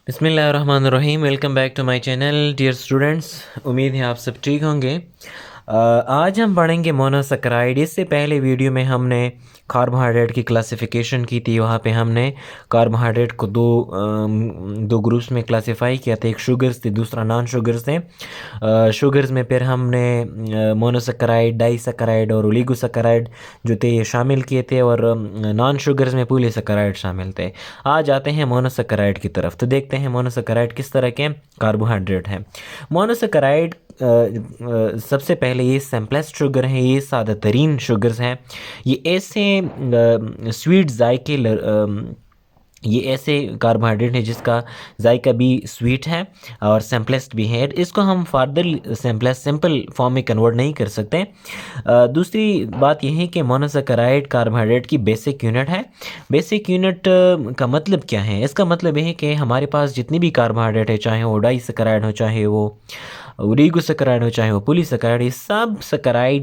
बिस्मिल्लाहिर्रहमानिर्रहीम। Welcome back to my channel dear students. उम्मीद है आप सब ठीक होंगे। आज हम पढ़ेंगे मोनोसैकराइड। इससे पहले वीडियो में हमने कार्बोहाइड्रेट की क्लासिफिकेशन की थी। वहाँ पे हमने कार्बोहाइड्रेट को दो ग्रुप्स में क्लासिफाई किया था। एक शुगर्स थे, दूसरा नॉन शुगर्स थे। शुगर्स में फिर हमने मोनोसैकराइड, डाइसैकराइड और ओलिगोसैकराइड जो थे ये शामिल किए थे, और नॉन शुगर्स में पॉलीसैकराइड शामिल थे। आज आते हैं मोनोसैकराइड की तरफ। तो देखते हैं मोनोसैकराइड किस तरह के कार्बोहाइड्रेट हैं। मोनोसैकराइड सबसे पहले ये सिंपलेस्ट शुगर है, ये सादा तरीन शुगर्स हैं। ये ऐसे स्वीट जायके ये ऐसे कार्बोहाइड्रेट है जिसका जायका भी स्वीट है और सिंपलेस्ट भी है। इसको हम फार्दर सिंपल फॉर्म में कन्वर्ट नहीं कर सकते। दूसरी बात यह है कि मोनोसैकराइड कार्बोहाइड्रेट की बेसिक यूनिट है। बेसिक यूनिट का मतलब क्या है? इसका मतलब यह है कि हमारे पास जितनी भी कार्बोहाइड्रेट है, चाहे वो डाइसैकराइड हो, चाहे वो ओलिगोसैकराइड हो, चाहे वो पॉलीसैकराइड,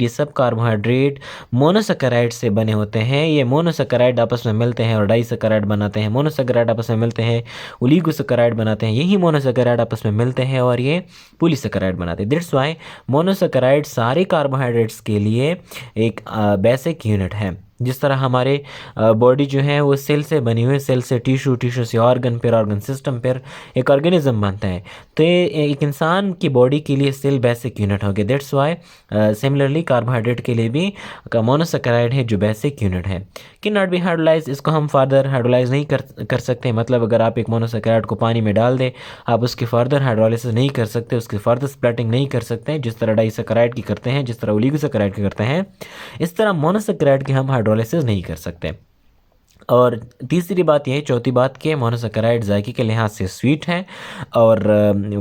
ये सब कार्बोहाइड्रेट मोनोसैकराइड से बने होते हैं। ये मोनोसैकराइड आपस में मिलते हैं और डाइसैकराइड बनाते हैं। मोनोसैकराइड आपस में मिलते हैं, ओलिगोसैकराइड बनाते हैं। यही मोनोसैकराइड आपस में मिलते हैं और ये पॉलीसैकराइड बनाते हैं। दैट्स व्हाई मोनोसैकराइड सारे कार्बोहाइड्रेट्स के लिए एक बेसिक यूनिट है। जिस तरह हमारे बॉडी जो है वो सेल से बनी हुई है, सेल से टिश्यू, टिश्यू से ऑर्गन, फिर ऑर्गन सिस्टम, फिर एक ऑर्गेनिज्म बनता है। तो ये एक इंसान की बॉडी के लिए सेल बेसिक यूनिट हो गया। दैट्स वाई सिमिलरली कार्बोहाइड्रेट के लिए भी मोनोसैकराइड है जो बेसिक यूनिट है। कि नॉट बी हाइड्रोलाइज, इसको हम फर्दर हाइड्रोलाइज नहीं कर सकते। मतलब अगर आप एक मोनोसैकराइड को पानी में डाल दें, आप उसकी फर्दर हाइड्रोलाइसिस नहीं कर सकते, उसकी फर्दर स्प्लिटिंग नहीं कर सकते जिस तरह डाइसैकराइड की करते हैं, जिस तरह ओलिगोसैकराइड की करते हैं। इस तरह मोनोसैकराइड की हम हाइड्रोलाइसिस नहीं कर सकते। और तीसरी बात यह, चौथी बात कि मोनोसैकराइड जायके के लिहाज से स्वीट है और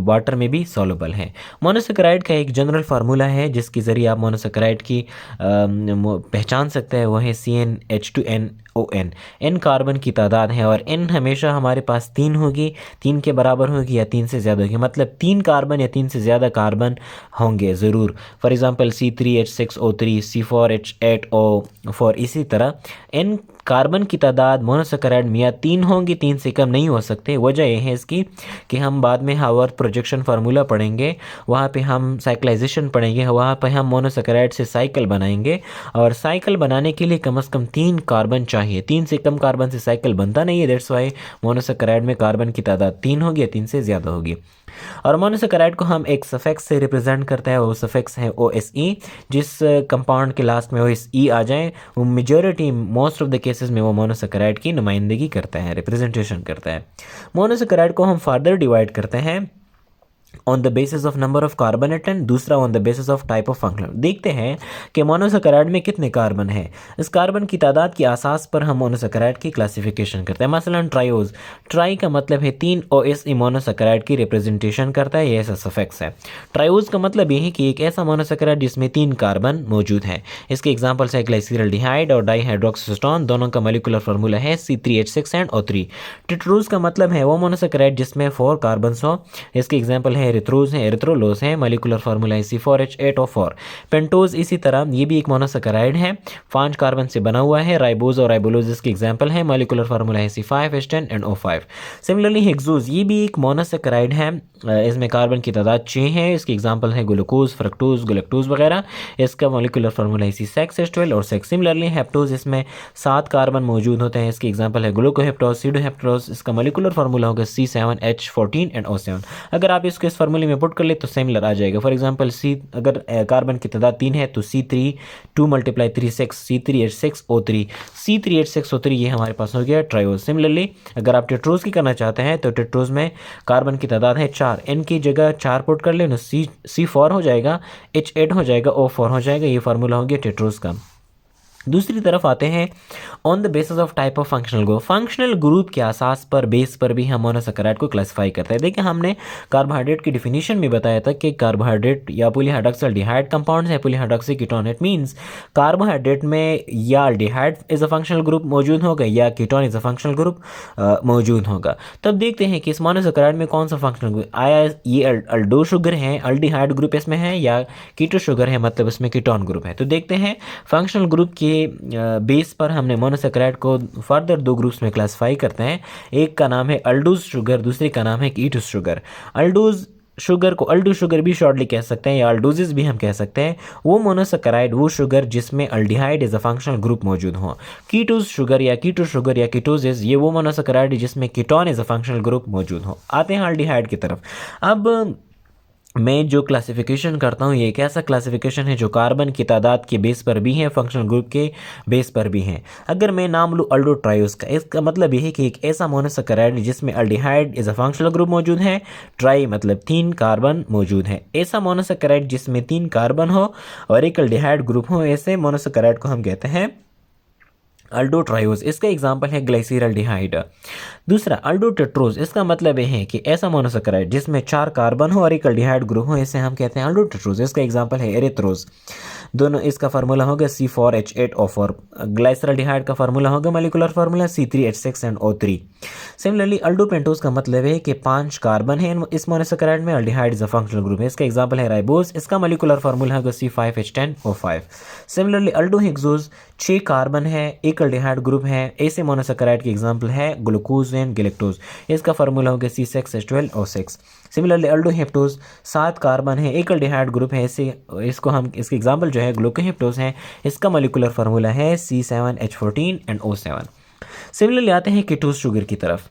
वाटर में भी सॉल्युबल है। मोनोसैकराइड का एक जनरल फार्मूला है जिसके ज़रिए आप मोनोसैकराइड की पहचान सकते हैं। वो है CnH2nOn। n कार्बन की तादाद है और n हमेशा हमारे पास 3 होगी, 3 के बराबर होगी या 3 से ज़्यादा होगी। मतलब 3 कार्बन या 3 से ज़्यादा कार्बन होंगे ज़रूर। For example C3H6O3, C4H8O4। इसी तरह n कार्बन की तादाद मोनोसैकराइड में या 3 होंगी, 3 से कम नहीं हो सकते। वजह यह है इसकी कि हम बाद में हावर प्रोजेक्शन फार्मूला पढ़ेंगे, वहाँ पे हम साइक्लाइजेशन पढ़ेंगे, वहाँ पे हम मोनोसैकराइड से साइकिल बनाएंगे। और साइकिल बनाने के लिए कम से कम 3 कार्बन चाहिए। 3 से कम कार्बन से साइकिल बनता नहीं है। दैट्स वाई मोनोसैकराइड में कार्बन की तादाद 3 होगी या 3 से ज़्यादा होगी। और मोनोसैकराइड को हम एक सफिक्स से रिप्रेजेंट करते हैं। वो सफिक्स है OSE। जिस कंपाउंड के लास्ट में OSE आ जाए, वो majority most of the cases में वो मोनोसैकराइड की नुमाइंदगी करता है, रिप्रेजेंटेशन करता है। मोनोसैकराइड को हम फर्दर डिवाइड करते हैं on the basis of number of carbon atom, दूसरा on the basis of type of function. देखते हैं कि मोनोसैकराइड में कितने कार्बन है। इस कार्बन की तादाद के आसास पर हम मोनोसैकराइड की क्लासिफिकेशन करते हैं। मसलन ट्रायोज, ट्राई का मतलब है 3 OSE मोनोसैकराइड की रिप्रेजेंटेशन करता है। ये ऐसा सफिक्स है। ट्रायोज का मतलब ये है कि एक ऐसा मोनोसैकराइड जिसमें 3 कार्बन मौजूद है। इसके एग्जाम्पल्स है ग्लाइसिरल्डिहाइड और डाईहाइड्रोक्सिस्टोन, दोनों का मॉलिक्यूलर फार्मूला है C3H6 एंड O3। टेट्रोज का मतलब है वो मोनोसैकराइड जिसमें 4 कार्बन हो। इसके एग्जाम्पल है एरिथ्रोज है, एरिथ्रोलोज है, मॉलिक्यूलर फार्मूला है C4H8O4। पेंटोज इसी तरह ये भी एक मोनोसैकराइड है, 5 कार्बन से बना हुआ है। राइबोज और राइबोलोज इसके एग्जाम्पल है, मॉलिक्यूलर फार्मूला है C5H10 and O5। Similarly hexose ये भी एक मोनोसैकराइड है, इसमें कार्बन की तादाद 6 है। इसके एग्जाम्पल है ग्लूकोज, फ्रक्टोज, गलेक्टोज वगैरह। इसका मॉलिक्यूलर फार्मूला है C6H12 और 6। सिमिलरली हेप्टोज, इसमें 7 कार्बन मौजूद होते हैं। इसके एग्जाम्पल है ग्लूकोहेप्टोज, सीडोहेप्टोज। इसका मॉलिक्यूलर फार्मूला होगा C7H14 एंड O7। अगर आप इसको इस फार्मूले में पुट कर ले तो सिमिलर आ जाएगा। फॉर एग्जांपल अगर कार्बन की तादाद 3 है तो C3 2 × 3 6, C3H6O3। C3H6O3 ये हमारे पास हो गया ट्रायोज। सिमिलरली अगर आप टेट्रोज की करना चाहते हैं तो टेट्रोज में कार्बन की तादाद है 4, n की जगह 4 पुट कर ले तो C4 हो जाएगा, H8 हो जाएगा, O4 हो जाएगा। ये फार्मूला हो गया टेट्रोज का। दूसरी तरफ आते हैं on the basis of type of functional group. Functional group के आसास पर, बेस पर भी हम मोनोसैकराइड को क्लासिफाई करते हैं। देखिए हमने कार्बोहाइड्रेट की डिफिनीशन में बताया था कि कार्बोहाइड्रेट या पॉलीहाइड्रोक्सिल्डिहाइड कंपाउंड्स है, polyhydroxy ketone. It means carbohydrate में या aldehyde is a functional group मौजूद होगा या ketone is a functional group मौजूद होगा। तब देखते हैं कि इस मोनोसैकराइड में कौन सा फंक्शनल ग्रुप, आया ये अल्डो शुगर है, अल्डिहाइड ग्रुप इसमें है, या कीटो शुगर है, मतलब इसमें कीटोन ग्रुप है। तो देखते हैं फंक्शनल ग्रुप की बेस पर हमने मोनोसेकेराइड को फर्दर दो ग्रुप्स में क्लासिफाई करते हैं। एक का नाम है अल्डोज शुगर, दूसरे का नाम है कीटोज शुगर। अल्डोज शुगर को अल्डो शुगर भी शॉर्टली कह सकते हैं या अल्डोजिस भी हम कह सकते हैं। वो मोनोसेकेराइड वो शुगर जिसमें aldehyde as a functional group मौजूद हो। कीटोज शुगर या कीटोजिस ये वो मोनोसेकेराइड जिसमें ketone as a functional group मौजूद हो। आते हैं अल्डिहाइड की तरफ। अब मैं जो क्लासिफिकेशन करता हूँ ये एक ऐसा क्लासिफिकेशन है जो कार्बन की तादाद के बेस पर भी है, फंक्शनल ग्रुप के बेस पर भी है। अगर मैं नाम लूँ अल्डोट्रायोस का, इसका मतलब यह है कि एक ऐसा मोनोसेकेराइड जिसमें aldehyde is a functional group मौजूद है, ट्राई मतलब 3 कार्बन मौजूद है। ऐसा मोनोसेकेराइड जिसमें 3 कार्बन हो और एक अल्डिहाइड ग्रुप हो, ऐसे मोनोसेकेराइड को हम कहते हैं अल्डोट्रायोज। इसका एग्जाम्पल है ग्लाइसिरल्डिहाइड। दूसरा अल्डोटेट्रोज, इसका मतलब यह है कि ऐसा मोनोसेकेराइड जिसमें 4 कार्बन हो और एक अल्डिहाइड ग्रुप हो, इसे हम कहते हैं अल्डोटेट्रोज। इसका एग्जाम्पल है एरिथ्रोज। दोनों इसका फार्मूला होगा C4H8O4। ग्लाइसरल्डिहाइड का फार्मूला होगा मोलिकुलर फार्मूला C3H6NO3। सिमिलरली अल्डोपेंटोज का मतलब है कि 5 कार्बन है इस मोनोसेकेराइड में, aldehyde is a functional group है। इसका एग्जाम्पल है राइबोज। इसका मोलिकुलर फार्मूला होगा C5H10O5। सिमिलरली अल्डोहेक्सोज 6 कार्बन है, एक अल्डिहाइड ग्रुप है। ऐसे मोनोसेकेराइड के एग्जाम्पल है ग्लूकोज एंड गैलेक्टोज। इसका फार्मूला होगा C6H12O6। सिमिलरली अल्डोहेप्टोज 7 कार्बन है, एक अल्डिहाइड ग्रुप है। इसके एग्जाम्पल जो है ग्लूकोहेप्टोज हैं। इसका मोलिकुलर फार्मूला है C7H14NO7। सिमिलरली आते हैं कीटोज शुगर की तरफ।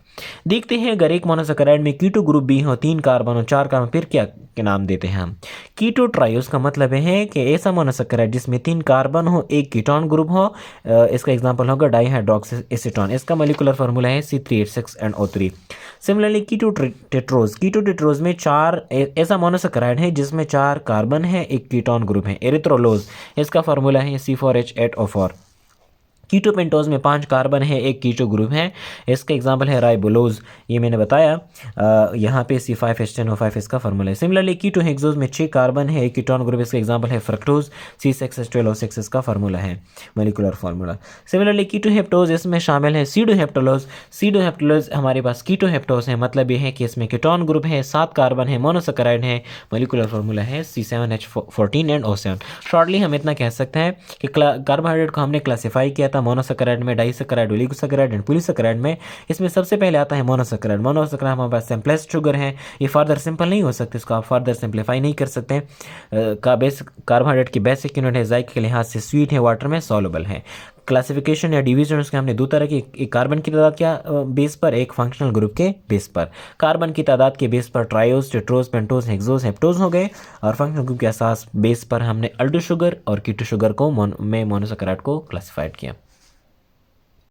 देखते हैं अगर एक मोनोसेकेराइड में कीटो ग्रुप भी हो, 3 कार्बन हो, 4 कार्बन, फिर क्या के नाम देते हैं हम। कीटो ट्रायोस का मतलब है कि ऐसा मोनोसेकेराइड जिसमें 3 कार्बन हो, एक कीटोन ग्रुप हो। इसका एग्जांपल होगा डाइहाइड्रोक्सीएसीटोन। इसका मोलिकुलर फार्मूला है C3H6NO3। सिमिलरली कीटोटेट्रोज में 4 ऐसा मोनोसेकेराइड है जिसमें 4 कार्बन है, एक कीटोन ग्रुप है। एरिथ्रोलोज, इसका फार्मूला है C4H8O4। कीटोपेंटोज में 5 कार्बन है, एक कीटो ग्रुप है। इसका एग्जांपल है राइबोलोज। ये मैंने बताया यहाँ पे C5H10O5 इसका फार्मूला है। सिमिलरली कीटोहेक्सोज में 6 कार्बन है, एक कीटोन ग्रुप। इसका एग्जांपल है फ्रक्टोज। C6H12O6 इसका फार्मूला है, मोलिकुलर फार्मूला। सिमिलरली कीटोहेप्टोज इसमें शामिल है सीडोहेप्टोलोज। सीडोहेप्टोलोज हमारे पास कीटोहेप्टोज है, मतलब ये है कि इसमें कीटोन ग्रुप है, 7 कार्बन है, मोनोसेकेराइड है। मोलिकुलर फार्मूला है C7H14NO7। शॉर्टली हम इतना कह सकते हैं कि कार्बोहाइड्रेट को हमने क्लासीफाई किया था मोनोसेकेराइड में, डाइसेकेराइड, ओलिगोसेकेराइड एंड पॉलीसेकेराइड में। इसमें सबसे पहले आता है मोनोसेकेराइड। मोनोसेकेराइड हमारे पास सिंपलेस्ट शुगर है। ये फर्दर सिंपल नहीं हो सकते, इसको आप फर्दर सिंप्लीफाई नहीं कर सकते। कार्बोहाइड्रेट की बेसिक यूनिट है, जायके के लिहाज से स्वीट है, वाटर में सॉल्युबल है। क्लासिफिकेशन या डिवीजन उसके हमने 2 तरह की, एक कार्बन की तादाद के बेस पर, एक फंक्शनल ग्रुप के बेस पर। कार्बन की तादाद के बेस पर triose, tetrose, pentose, hexose, heptose हो गए, और फंक्शनल ग्रुप के असास बेस पर हमने अल्डो शुगर और कीटो शुगर को मोनोसेकेराइड को क्लासिफाइड किया।